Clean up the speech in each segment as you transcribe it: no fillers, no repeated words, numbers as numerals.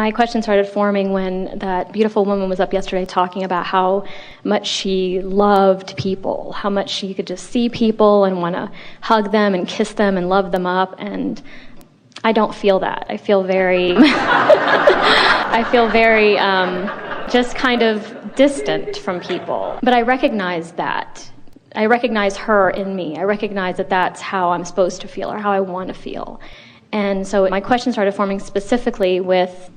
My question started forming when that beautiful woman was up yesterday talking about how much she loved people, how much she could just see people and want to hug them and kiss them and love them up. And I don't feel that. I feel very, just kind of distant from people. But I recognize that. I recognize her in me. I recognize that that's how I'm supposed to feel or how I want to feel. And so my question started forming specifically with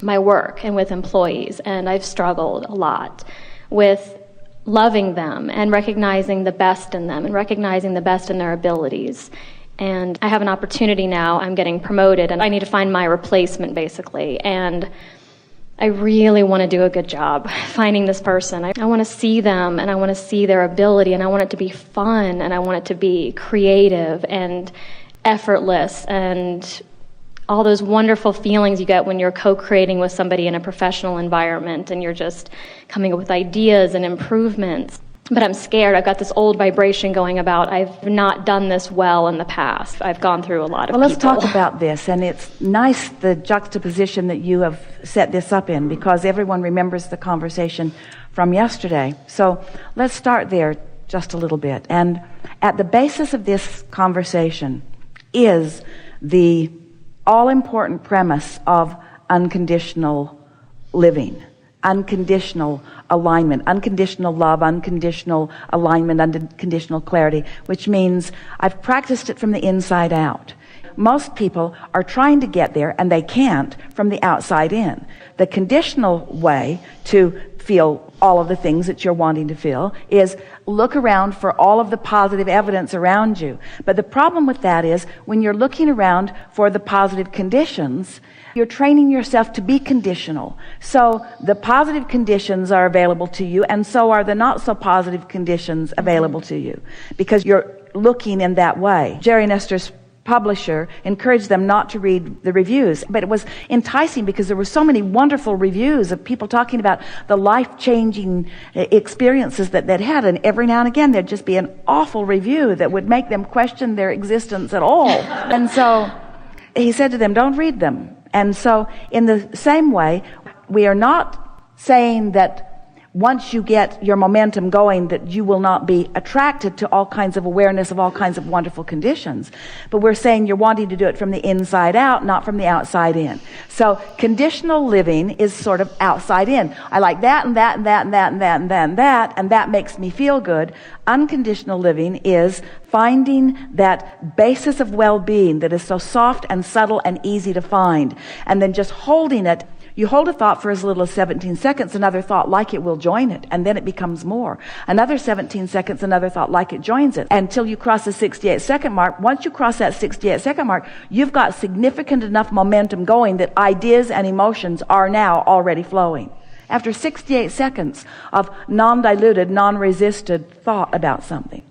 my work and with employees, and I've struggled a lot with loving them and recognizing the best in them and recognizing the best in their abilities. And I have an opportunity now. I'm getting promoted, and I need to find my replacement, basically. And I really want to do a good job finding this person. I want to see them, and I want to see their ability, and I want it to be fun, and I want it to be creative and effortless, and all those wonderful feelings you get when you're co-creating with somebody in a professional environment, and you're just coming up with ideas and improvements. But I'm scared. I've got this old vibration going about I've not done this well in the past. I've gone through a lot of Well, let's talk about this. And it's nice, the juxtaposition that you have set this up in, because everyone remembers the conversation from yesterday. So let's start there just a little bit. And at the basis of this conversation is the all-important premise of unconditional living. Unconditional alignment, unconditional love, unconditional alignment, unconditional clarity, which means I've practiced it from the inside out. Most people are trying to get there, and they can't from the outside in. The conditional way to feel all of the things that you're wanting to feel is look around for all of the positive evidence around you. But the problem with that is when you're looking around for the positive conditions, you're training yourself to be conditional. So the positive conditions are available to you, and so are the not so positive conditions available to you, because you're looking in that way. Jerry Nestor's publisher encouraged them not to read the reviews, but it was enticing because there were so many wonderful reviews of people talking about the life-changing experiences that they'd had, and every now and again there'd just be an awful review that would make them question their existence at all. And so he said to them, don't read them. And so in the same way, we are not saying that once you get your momentum going that you will not be attracted to all kinds of awareness of all kinds of wonderful conditions. But we're saying you're wanting to do it from the inside out, not from the outside in. So conditional living is sort of outside in. I like that and that and that and that and that and that and that, and that makes me feel good. Unconditional living is finding that basis of well-being that is so soft and subtle and easy to find, and then just holding it. You hold a thought for as little as 17 seconds, another thought like it will join it, and then it becomes more. Another 17 seconds, another thought like it joins it, until you cross the 68-second mark. Once you cross that 68-second mark, you've got significant enough momentum going that ideas and emotions are now already flowing. After 68 seconds of non-diluted, non-resisted thought about something.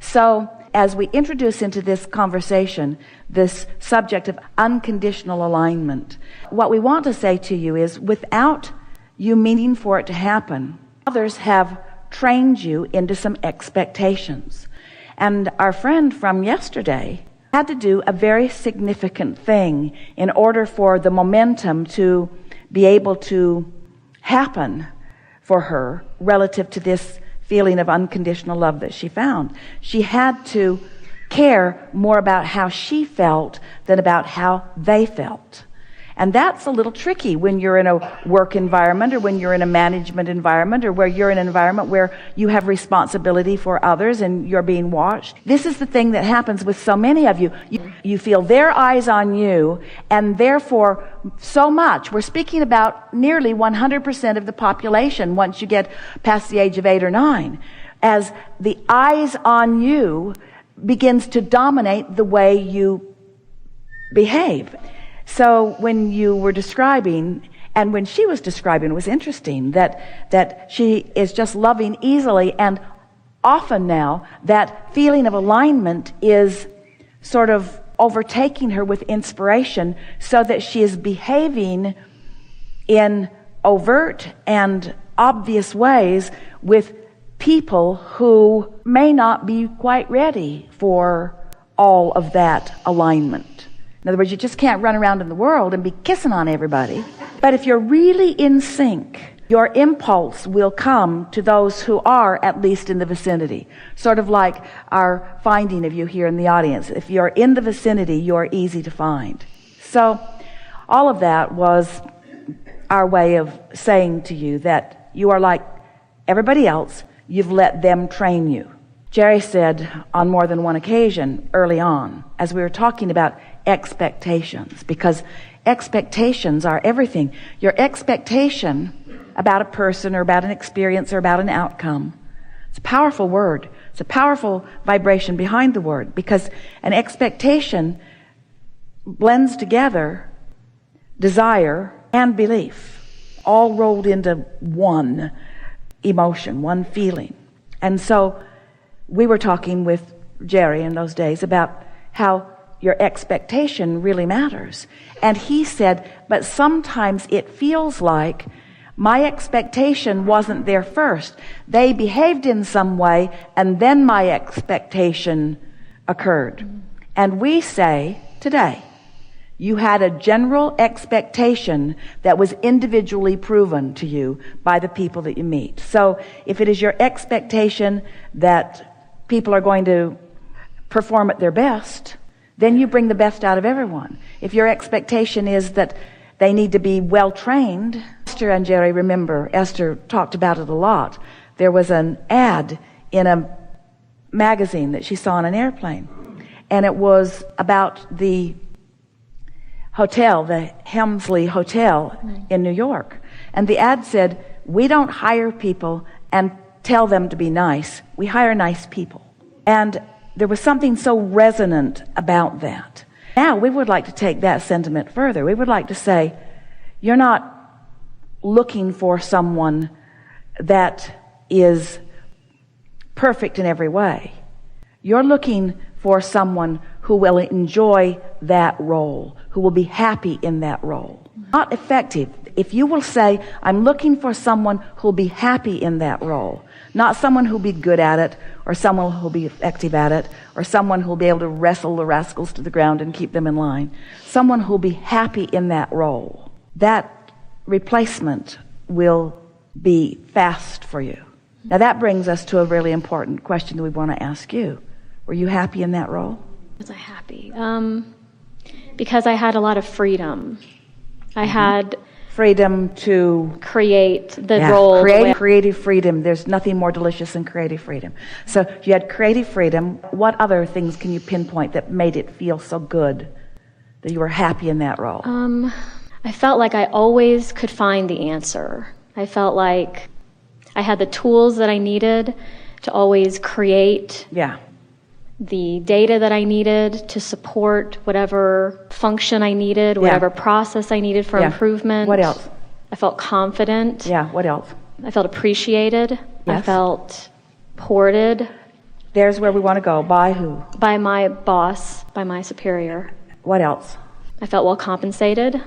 So, as we introduce into this conversation this subject of unconditional alignment, what we want to say to you is, without you meaning for it to happen, others have trained you into some expectations. And our friend from yesterday had to do a very significant thing in order for the momentum to be able to happen for her relative to this feeling of unconditional love that she found. She had to care more about how she felt than about how they felt. And that's a little tricky when you're in a work environment, or when you're in a management environment, or where you're in an environment where you have responsibility for others and you're being watched. This is the thing that happens with so many of you. You feel their eyes on you, and therefore so much. We're speaking about nearly 100% of the population once you get past the age of 8 or 9. As the eyes on you begins to dominate the way you behave. So when you were describing, and when she was describing, it was interesting that she is just loving easily, and often now that feeling of alignment is sort of overtaking her with inspiration, so that she is behaving in overt and obvious ways with people who may not be quite ready for all of that alignment. In other words, you just can't run around in the world and be kissing on everybody. But if you're really in sync, your impulse will come to those who are at least in the vicinity. Sort of like our finding of you here in the audience. If you're in the vicinity, you're easy to find. So all of that was our way of saying to you that you are like everybody else. You've let them train you. Jerry said on more than one occasion early on, as we were talking about expectations, because expectations are everything. Your expectation about a person or about an experience or about an outcome, it's a powerful word. It's a powerful vibration behind the word, because an expectation blends together desire and belief, all rolled into one emotion, one feeling. And so we were talking with Jerry in those days about how your expectation really matters. And he said, but sometimes it feels like my expectation wasn't there first. They behaved in some way, and then my expectation occurred. And we say today, you had a general expectation that was individually proven to you by the people that you meet. So if it is your expectation that people are going to perform at their best, then you bring the best out of everyone. If your expectation is that they need to be well trained, Esther and Jerry remember, Esther talked about it a lot. There was an ad in a magazine that she saw on an airplane, and it was about the hotel, the Helmsley Hotel in New York. And the ad said, we don't hire people and tell them to be nice. We hire nice people. And there was something so resonant about that. Now we would like to take that sentiment further. We would like to say, you're not looking for someone that is perfect in every way. You're looking for someone who will enjoy that role, who will be happy in that role. Not effective. If you will say, I'm looking for someone who will be happy in that role, not someone who will be good at it, or someone who will be effective at it, or someone who will be able to wrestle the rascals to the ground and keep them in line. Someone who will be happy in that role. That replacement will be fast for you. Now that brings us to a really important question that we want to ask you. Were you happy in that role? Was I happy? Because I had a lot of freedom. I had freedom to create the role. Creative freedom. There's nothing more delicious than creative freedom. So you had creative freedom. What other things can you pinpoint that made it feel so good that you were happy in that role? I felt like I always could find the answer. I felt like I had the tools that I needed to always create the data that I needed to support whatever function I needed, whatever process I needed for improvement. What else? I felt confident. What else? I felt appreciated. I felt supported. There's where we want to go. By who? By my boss, by my superior. What else? I felt well compensated.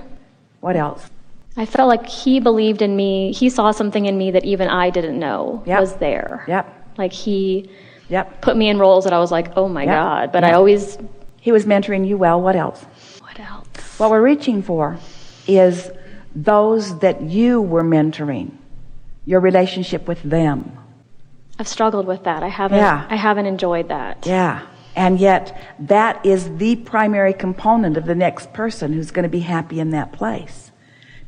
What else? I felt like he believed in me. He saw something in me that even I didn't know was there. Like he put me in roles that I was like, oh my God. But he was mentoring you well. What else? What else? What we're reaching for is those that you were mentoring, your relationship with them. I've struggled with that. I haven't enjoyed that. And yet that is the primary component of the next person who's going to be happy in that place.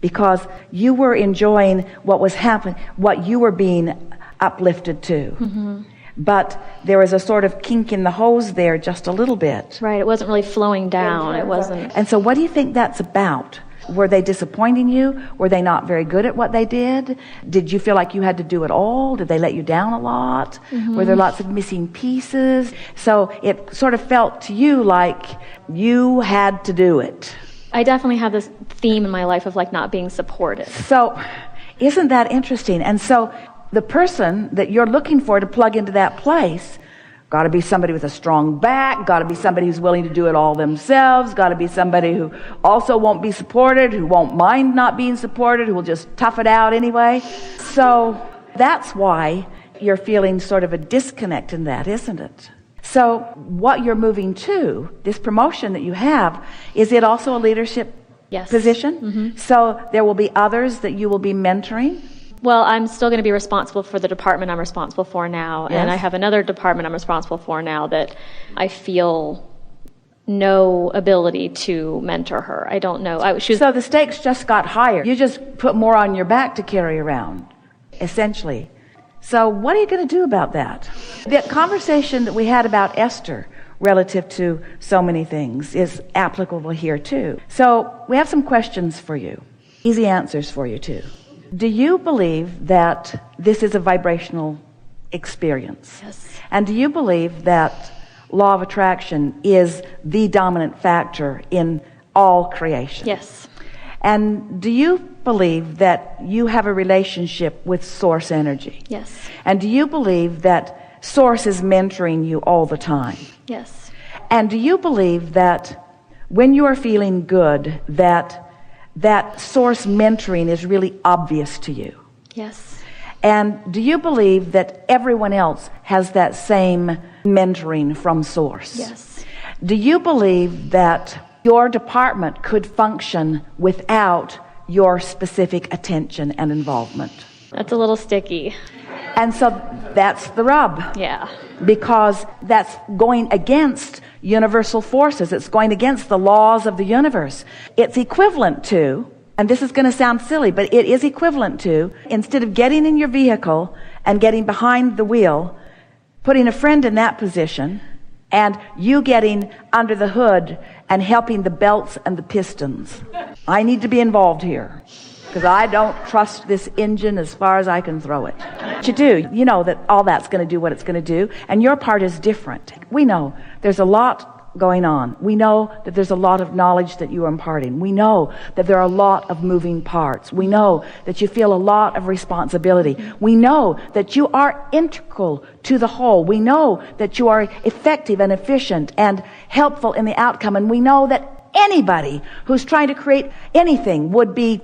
Because you were enjoying what was happening, what you were being uplifted to. Mm-hmm. But there was a sort of kink in the hose there just a little bit. Right, it wasn't really flowing down. It wasn't. And so what do you think that's about? Were they disappointing you? Were they not very good at what they did? Did you feel like you had to do it all? Did they let you down a lot? Mm-hmm. Were there lots of missing pieces? So it sort of felt to you like you had to do it. I definitely have this theme in my life of like not being supported. So isn't that interesting? And so the person that you're looking for to plug into that place got to be somebody with a strong back, got to be somebody who's willing to do it all themselves, got to be somebody who also won't be supported, who won't mind not being supported, who will just tough it out anyway. So that's why you're feeling sort of a disconnect in that, isn't it? So what you're moving to, this promotion that you have, is it also a leadership Yes. position? Mm-hmm. So there will be others that you will be mentoring? Well, I'm still going to be responsible for the department I'm responsible for now, Yes. and I have another department I'm responsible for now that I feel no ability to mentor her. I don't know. So the stakes just got higher. You just put more on your back to carry around, essentially. So what are you going to do about that? The conversation that we had about Esther relative to so many things is applicable here too. So we have some questions for you. Easy answers for you too. Do you believe that this is a vibrational experience? Yes. And do you believe that law of attraction is the dominant factor in all creation? Yes. And do you believe that you have a relationship with source energy? Yes. And do you believe that source is mentoring you all the time? Yes. And do you believe that when you are feeling good, that source mentoring is really obvious to you? Yes. And do you believe that everyone else has that same mentoring from source? Yes. Do you believe that your department could function without your specific attention and involvement? That's a little sticky. And so that's the rub. Yeah. Because that's going against universal forces. It's going against the laws of the universe. It's equivalent to, and this is going to sound silly, but it is equivalent to, instead of getting in your vehicle and getting behind the wheel, putting a friend in that position, and you getting under the hood and helping the belts and the pistons. I need to be involved here, because I don't trust this engine as far as I can throw it. But you do. You know that all that's going to do what it's going to do, and your part is different. We know there's a lot going on. We know that there's a lot of knowledge that you are imparting. We know that there are a lot of moving parts. We know that you feel a lot of responsibility. We know that you are integral to the whole. We know that you are effective and efficient and helpful in the outcome. And we know that anybody who's trying to create anything would be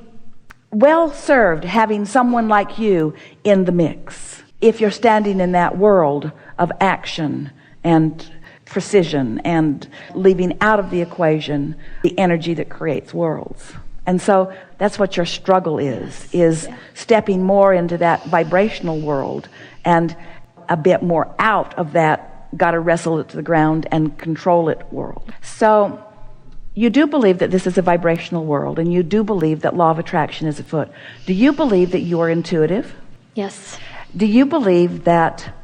well served having someone like you in the mix, if you're standing in that world of action and precision and leaving out of the equation the energy that creates worlds. And so that's what your struggle is stepping more into that vibrational world and a bit more out of that gotta wrestle it to the ground and control it world. So you do believe that this is a vibrational world, and you do believe that law of attraction is afoot. Do you believe that you are intuitive? Yes. Do you believe that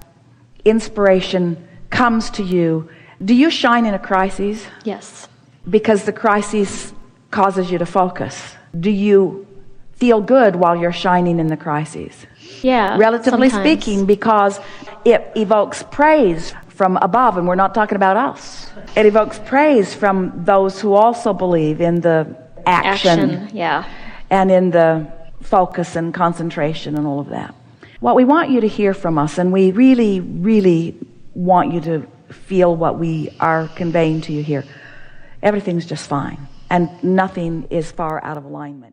inspiration comes to you? Do you shine in a crisis? Yes. Because the crisis causes you to focus. Do you feel good while you're shining in the crises? Yeah. Relatively sometimes. speaking, because it evokes praise from above, and we're not talking about us. It evokes praise from those who also believe in the action. Yeah. And in the focus and concentration and all of that. What we want you to hear from us, and we really, really want you to feel what we are conveying to you here, everything's just fine, and nothing is far out of alignment.